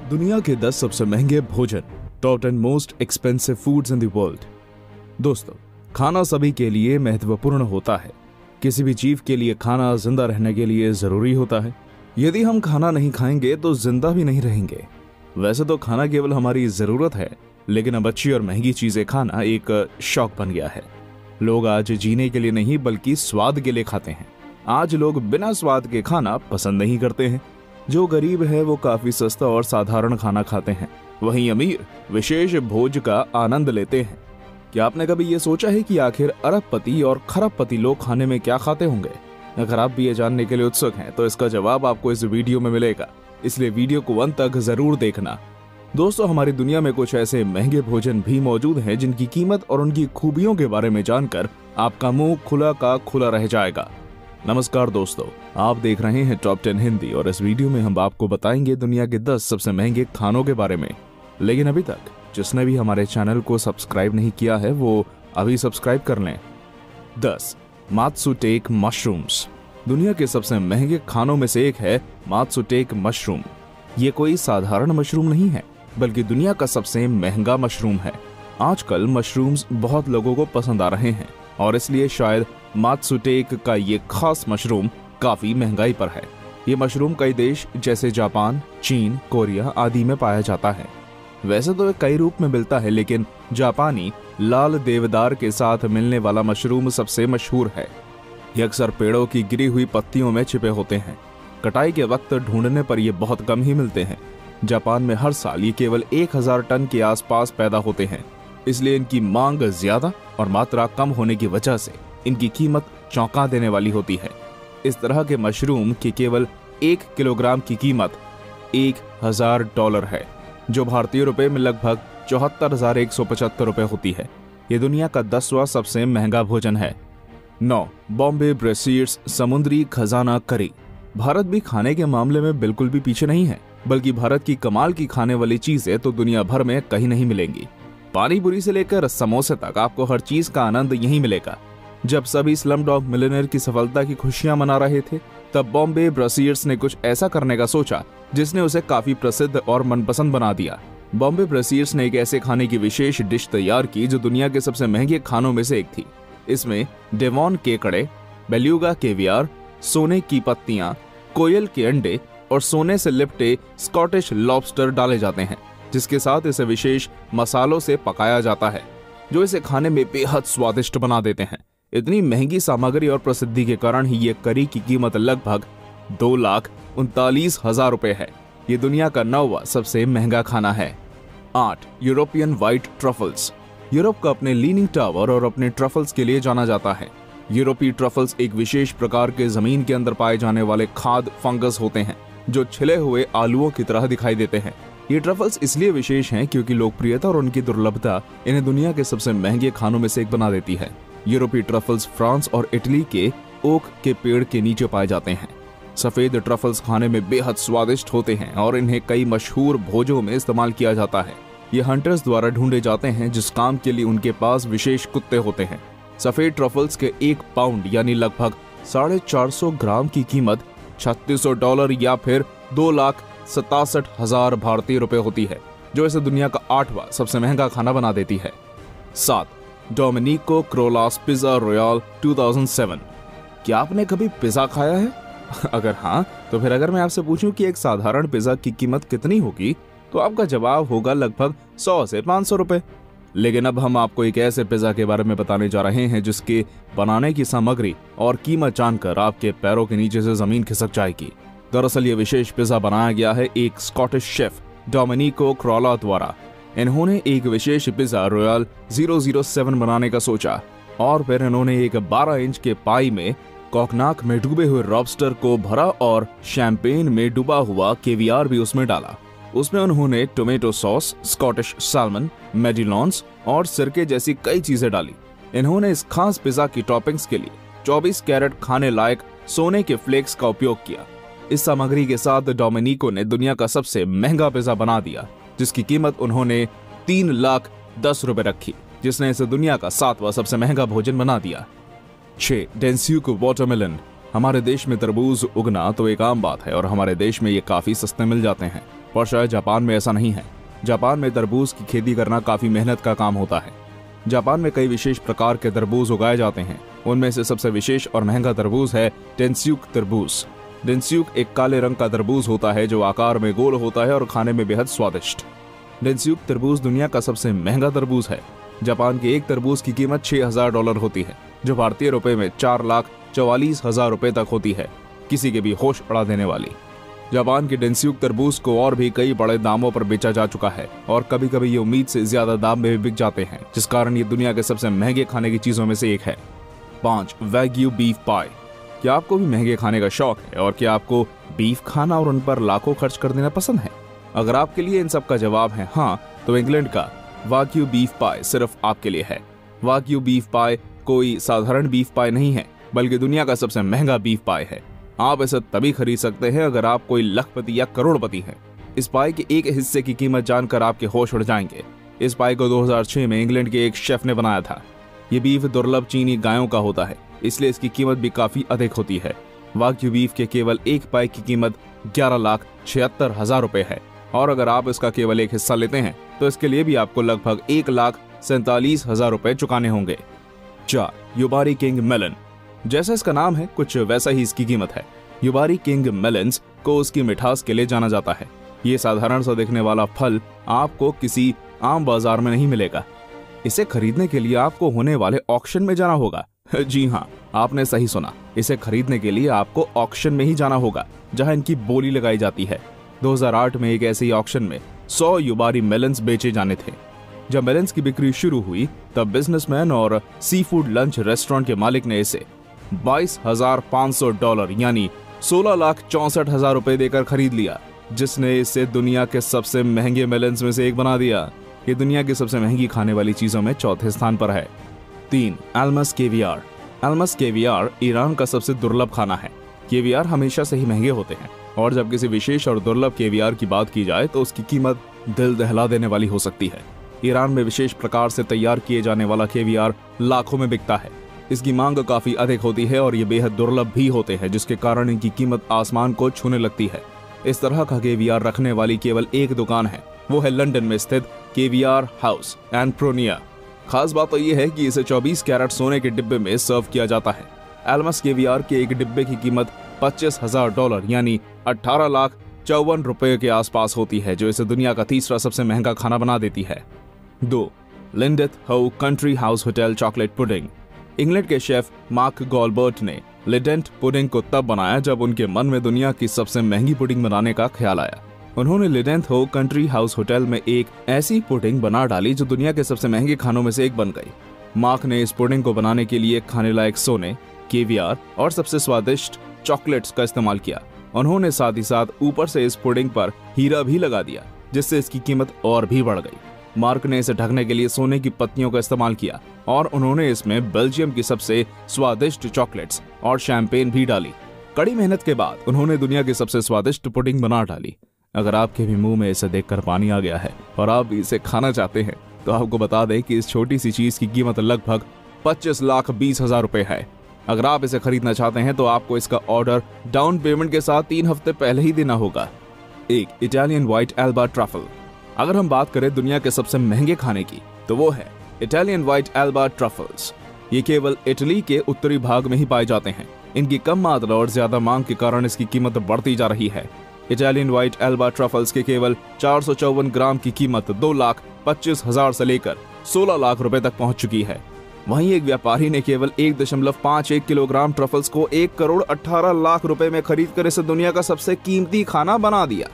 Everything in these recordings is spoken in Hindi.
दुनिया के 10 सबसे महंगे भोजन, top 10 most expensive foods in the world. दोस्तों, खाना सभी के लिए महत्वपूर्ण होता है। किसी भी जीव के लिए खाना जिंदा रहने के लिए जरूरी होता है। यदि हम खाना नहीं खाएंगे तो जिंदा भी नहीं रहेंगे। वैसे तो खाना केवल हमारी जरूरत है, लेकिन अब अच्छी और महंगी चीजें खाना एक शौक बन गया है। लोग आज जीने के लिए नहीं बल्कि स्वाद के लिए खाते हैं। आज लोग बिना स्वाद के खाना पसंद नहीं करते हैं। जो गरीब है वो काफी सस्ता और साधारण खाना खाते हैं, वहीं अमीर विशेष भोज का आनंद लेते हैं। क्या आपने कभी ये सोचा है कि आखिर अरबपति और खरबपति लोग खाने में क्या खाते होंगे? अगर आप भी ये जानने के लिए उत्सुक हैं तो इसका जवाब आपको इस वीडियो में मिलेगा, इसलिए वीडियो को अंत तक जरूर देखना। दोस्तों, हमारी दुनिया में कुछ ऐसे महंगे भोजन भी मौजूद हैं जिनकी कीमत और उनकी खूबियों के बारे में जानकर आपका मुंह खुला का खुला रह जाएगा। नमस्कार दोस्तों, आप देख रहे हैं टॉप 10 हिंदी और इस वीडियो में हम आपको बताएंगे दुनिया के 10 सबसे महंगे खानों के बारे में। लेकिन अभी तक जिसने भी हमारे चैनल को सब्सक्राइब नहीं किया है वो अभी सब्सक्राइब कर लें। 10. मात्सुटेक मशरूम्स। दुनिया के सबसे महंगे खानों में से एक है मात्सुटेक मशरूम। ये कोई साधारण मशरूम नहीं है, बल्कि दुनिया का सबसे महंगा मशरूम है। आजकल मशरूम्स बहुत लोगों को पसंद आ रहे हैं और इसलिए शायद मात्सुटेक का ये खास मशरूम काफी महंगाई पर है। ये मशरूम कई देश जैसे जापान, चीन, कोरिया आदि में पाया जाता है। वैसे तो कई रूप में मिलता है, लेकिन जापानी लाल देवदार के साथ मिलने वाला मशरूम सबसे मशहूर है। ये अक्सर पेड़ों की गिरी हुई पत्तियों में छिपे होते हैं। कटाई के वक्त ढूंढने पर ये बहुत कम ही मिलते हैं। जापान में हर साल ये केवल 1000 टन के आसपास पैदा होते हैं, इसलिए इनकी मांग ज्यादा और मात्रा कम होने की वजह से इनकी कीमत चौंका देने वाली होती है। इस तरह के मशरूम की केवल 1 किलोग्राम की कीमत $1000 है, जो भारतीय रुपए में लगभग 74,175 रुपए होती है। ये दुनिया का 10वां सबसे महंगा भोजन है। 9. बॉम्बे ब्रेसियर्स समुद्री खजाना करी। भारत भी खाने के मामले में बिल्कुल भी पीछे नहीं है, बल्कि भारत की कमाल की खाने वाली चीजें तो दुनिया भर में कहीं नहीं मिलेंगी। पानी पूरी से लेकर समोसे तक आपको हर चीज का आनंद यहीं मिलेगा। जब सभी स्लमडॉग मिलियनेयर की सफलता की खुशियां मना रहे थे, तब बॉम्बे ब्रेसियर्स ने कुछ ऐसा करने का सोचा जिसने उसे काफी प्रसिद्ध और मनपसंद बना दिया। बॉम्बे ब्रेसियर्स ने एक ऐसे खाने की विशेष डिश तैयार की जो दुनिया के सबसे महंगे खानों में से एक थी। इसमें डेवॉन केकड़े, बेल्यूगा केवियर, सोने की पत्तियां, कोयल के अंडे और सोने से लिपटे स्कॉटिश लॉबस्टर डाले जाते हैं, जिसके साथ इसे विशेष मसालों से पकाया जाता है जो इसे खाने में बेहद स्वादिष्ट बना देते हैं। इतनी महंगी सामग्री और प्रसिद्धि के कारण ही ये करी की कीमत लगभग 2,39,000 रुपए है। ये दुनिया का 9वां सबसे महंगा खाना है। 8. European white truffles. यूरोप का अपने लीनिंग टावर और अपने ट्रफल्स के लिए जाना जाता है। यूरोपीय ट्रफल्स एक विशेष प्रकार के जमीन के अंदर पाए जाने वाले खाद्य फंगस होते हैं जो छिले हुए आलूओं की तरह दिखाई देते हैं। ये ट्रफल्स इसलिए विशेष हैं क्योंकि लोकप्रियता और उनकी दुर्लभता इन्हें दुनिया के सबसे महंगे खानों में से एक बना देती है। यूरोपीय ट्रफल्स फ्रांस और इटली के ओक के पेड़ के नीचे पाए जाते हैं। सफेद ट्रफल्स खाने में बेहद स्वादिष्ट होते हैं और इन्हें कई मशहूर भोजों में इस्तेमाल किया जाता है। ये हंटर्स द्वारा ढूंढे जाते हैं जिस काम के लिए उनके पास विशेष कुत्ते होते हैं। सफेद ट्रफल्स के 1 पाउंड यानी लगभग 450 ग्राम की कीमत $3600 या फिर 2,67,000 भारतीय रुपए होती है, जो इसे दुनिया का 8वां सबसे महंगा खाना बना देती है। 7. Domenico क्रोलास pizza royal 2007। क्या आपने कभी पिज्जा खाया है? अगर हाँ, तो फिर अगर मैं आपसे पूछूं कि एक साधारण पिज्जा की कीमत कितनी होगी, तो आपका जवाब होगा लगभग 100 से 500 रुपए। लेकिन अब हम आपको एक ऐसे पिज्जा के बारे में बताने जा रहे हैं जिसके बनाने की सामग्री और कीमत जानकर आपके पैरों के नीचे से जमीन खिसक जाएगी। दरअसल ये विशेष पिज्जा बनाया गया है एक स्कॉटिश शेफ डोमिनिको क्रोला द्वारा। इन्होंने एक विशेष पिज्जा रॉयल 007 बनाने का सोचा और फिर इन्होंने एक 12 इंच के पाई में कोकनाक में डूबे हुए लॉबस्टर को भरा और शैंपेन में डूबा हुआ केवियर भी उसमें डाला। उसमें उन्होंने टोमेटो सॉस, स्कॉटिश सैल्मन, मेडिलॉन्स और सिरके जैसी कई चीजें डाली। इन्होंने इस खास पिज्जा की टॉपिंग्स के लिए 24 कैरेट खाने लायक सोने के फ्लेक्स का उपयोग किया। इस सामग्री के साथ डोमिनिको ने दुनिया का सबसे महंगा पिज्जा बना दिया, जिसकी कीमत उन्होंने 3,10,000 रुपए रखी, जिसने इसे दुनिया का 7वां सबसे महंगा भोजन बना दिया। 6. डेंस्यूक वाटरमेलन। हमारे देश में तरबूज उगना तो एक आम बात है और हमारे देश में ये काफी सस्ते मिल जाते हैं। पर शायद जापान में ऐसा नहीं है। जापान में तरबूज की खेती करना काफी मेहनत का काम होता है। जापान में कई विशेष प्रकार के तरबूज उगाए जाते हैं। उनमें से सबसे विशेष और महंगा तरबूज है टेन्स्यूक तरबूज। टेन्स्यूक एक काले रंग का तरबूज होता है जो आकार में गोल होता है और खाने में बेहद स्वादिष्ट। टेन्स्यूक तरबूज दुनिया का सबसे महंगा तरबूज है। जापान के एक तरबूज की कीमत $6,000 होती है, जो भारतीय रुपए में 4,44,000 रुपए तक होती है, किसी के भी होश उड़ा देने वाली। जापान के टेन्स्यूक तरबूज को और भी कई बड़े दामों पर बेचा जा चुका है और कभी कभी ये उम्मीद से ज्यादा दाम में भी बिक जाते हैं, जिस कारण ये दुनिया के सबसे महंगे खाने की चीजों में से एक है। 5. वैग्यू बीफ पाई। क्या आपको भी महंगे खाने का शौक है और क्या आपको बीफ खाना और उन पर लाखों खर्च कर देना पसंद है? अगर आपके लिए इन सब का जवाब है हाँ, तो इंग्लैंड का वाग्यू बीफ पाई सिर्फ आपके लिए है। वाग्यू बीफ पाई कोई साधारण बीफ पाई नहीं है, बल्कि दुनिया का सबसे महंगा बीफ पाई है। आप इसे तभी खरीद सकते हैं अगर आप कोई लखपति या करोड़पति हैं। इस पाई के एक हिस्से की कीमत जानकर आपके होश उड़ जाएंगे। इस पाई को 2006 में इंग्लैंड के एक शेफ ने बनाया था। ये बीफ दुर्लभ चीनी गायों का होता है, इसलिए इसकी कीमत भी काफी अधिक होती है। वाग्यू बीफ के केवल एक पाई की कीमत 11,76,000 रुपए है और अगर आप इसका केवल एक हिस्सा लेते हैं तो इसके लिए भी आपको लगभग 1,47,000 रुपए चुकाने होंगे। 4. Yubari king melon. जैसा इसका नाम है कुछ वैसा ही इसकी कीमत है। युबारी किंग मेलन्स को उसकी मिठास के लिए जाना जाता है। ये साधारण सा दिखने वाला फल आपको किसी आम बाजार में नहीं मिलेगा। इसे खरीदने के लिए आपको होने वाले ऑक्शन में जाना होगा। जी हाँ, आपने सही सुना, इसे खरीदने के लिए आपको ऑक्शन में ही जाना होगा जहां इनकी बोली लगाई जाती है। 2008 में एक ऐसे ही ऑक्शन में 100 युबारी मेलन्स बेचे जाने थे। जब मेलन्स की बिक्री शुरू हुई तब बिजनेसमैन और सी फूड लंच रेस्टोरेंट के मालिक ने इसे $22,500 यानी 16,64,000 रुपए देकर खरीद लिया, जिसने इसे दुनिया के सबसे महंगे मेलन्स में से एक बना दिया। ये दुनिया की सबसे महंगी खाने वाली चीजों में चौथे स्थान पर है। 3. Elms caviar. Elms caviar Iran का सबसे दुर्लभ खाना है। केवियार हमेशा से ही महंगे होते हैं और जब किसी विशेष और दुर्लभ केवियार की बात की जाए तो उसकी कीमत दिल दहला देने वाली हो सकती है। ईरान में विशेष प्रकार से तैयार किए जाने वाला केवियार लाखों में बिकता है। इसकी मांग काफी अधिक होती है और ये बेहद दुर्लभ भी होते हैं, जिसके कारण इनकी कीमत आसमान को छूने लगती है। इस तरह का केवियार रखने वाली केवल एक दुकान है, वो है लंदन में स्थित केवियार हाउस एंड प्रोनिया। खास बात तो ये है कि इसे 24 कैरेट सोने के डिब्बे में सर्व किया जाता है। एल्मस केवियार के एक डिब्बे की कीमत $25,000 यानी 18,54,000 रुपए के आसपास होती है, जो इसे दुनिया का तीसरा सबसे महंगा खाना बना देती है। 2. लिंडेथ हो country house hotel chocolate pudding. England के शेफ मार्क गॉलबर्ट ने लिडेंट पुडिंग को तब बनाया जब उनके मन में दुनिया की सबसे महंगी पुडिंग बनाने का ख्याल आया। उन्होंने लिडेंथ हो कंट्री हाउस होटल में एक ऐसी पुडिंग बना डाली जो दुनिया के सबसे महंगे खानों में से एक बन गई। मार्क ने इस पुडिंग को बनाने के लिए खाने लायक सोने, केवियार और सबसे स्वादिष्ट चॉकलेट्स का इस्तेमाल किया। उन्होंने साथ ही साथ ऊपर से इस पुडिंग पर हीरा भी लगा दिया, जिससे इसकी कीमत और भी बढ़ गई। मार्क ने इसे ढकने के लिए सोने की पत्तियों का इस्तेमाल किया और उन्होंने इसमें बेल्जियम की सबसे स्वादिष्ट चॉकलेट्स और शैंपेन भी डाली। कड़ी मेहनत के बाद उन्होंने दुनिया की सबसे स्वादिष्ट पुडिंग बना डाली। अगर आपके भी मुंह में इसे देखकर पानी आ गया है और आप भी इसे खाना चाहते हैं तो आपको बता दें कि इस छोटी सी चीज की कीमत लगभग 25,20,000 रुपए है। अगर आप इसे खरीदना चाहते हैं तो आपको इसका ऑर्डर डाउन पेमेंट के साथ 3 हफ्ते पहले ही देना होगा। 1. Italian white Elba truffle. अगर हम बात करें दुनिया के सबसे महंगे खाने की तो वो है इटालियन व्हाइट एल्बा ट्रफल्स। ये केवल इटली के उत्तरी भाग में ही पाए जाते हैं। इनकी कम मात्रा और ज्यादा मांग के कारण इसकी कीमत बढ़ती जा रही है। इटालियन व्हाइट एल्बा ट्रफल्स के केवल 454 ग्राम की कीमत 2,25,000 से लेकर 16 लाख रुपए तक पहुंच चुकी है। वहीं एक व्यापारी ने केवल 1.51 किलोग्राम ट्रफल्स को 1,18,00,000 रुपए में खरीदकर इसे दुनिया का सबसे कीमती खाना बना दिया।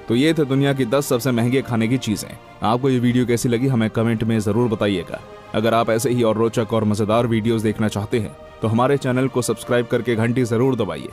तो ये थे दुनिया की 10 सबसे महंगे खाने की चीजें। आपको ये वीडियो कैसी लगी हमें कमेंट में जरूर बताइएगा। अगर आप ऐसे ही और रोचक और मजेदार वीडियोस देखना चाहते हैं तो हमारे चैनल को सब्सक्राइब करके घंटी जरूर दबाइए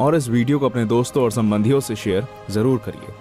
और इस वीडियो को अपने दोस्तों और संबंधियों से शेयर जरूर करिए।